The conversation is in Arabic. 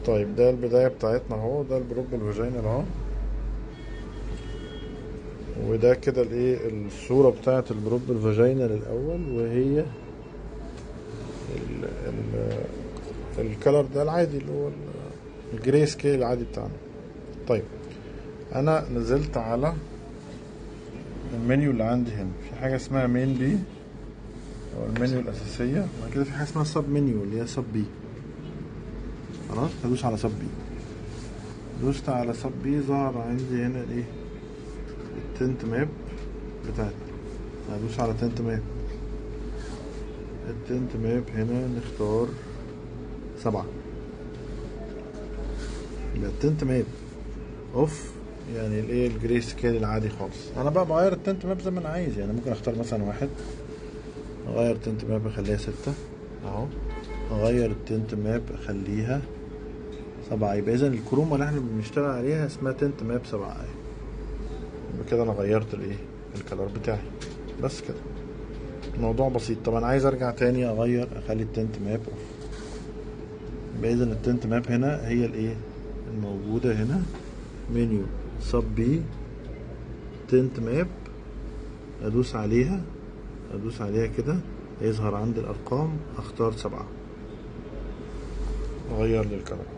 طيب ده البداية بتاعتنا اهو، ده البروب الفاجينال اهو، وده كده الايه الصورة بتاعت البروب الفاجينال الاول، وهي ال ال الكلر ده العادي اللي هو الجري سكيل العادي بتاعنا. طيب انا نزلت على المنيو اللي عندي هنا، في حاجة اسمها مين بي او المنيو الاساسية، وبعد كده في حاجة اسمها سب منيو اللي هي سب بي. خلاص هدوس على سب بي، دوست على سب بي، ظهر عندي هنا الايه التنت ماب بتاعتنا. هدوس على تنت ماب، التنت ماب هنا نختار 7، يبقى التنت ماب اوف، يعني الايه الجري سكيل العادي خالص. انا بقى بغير التنت ماب زي ما انا عايز، يعني ممكن اختار مثلا 1، اغير التنت ماب اخليها 6 اهو، اغير التنت ماب اخليها 7. يبقى اذا الكرومه اللي احنا بنشتغل عليها اسمها تنت ماب 7 اهي. يبقى كده انا غيرت الايه الكلر بتاعي، بس كده الموضوع بسيط. طب انا عايز ارجع تاني اغير، اخلي التنت ماب اوف. يبقى اذا التنت ماب هنا هي الايه الموجوده هنا، منيو سب بي تنت ماب، ادوس عليها كده، يظهر عندي الارقام، اختار 7، اغير للكلر.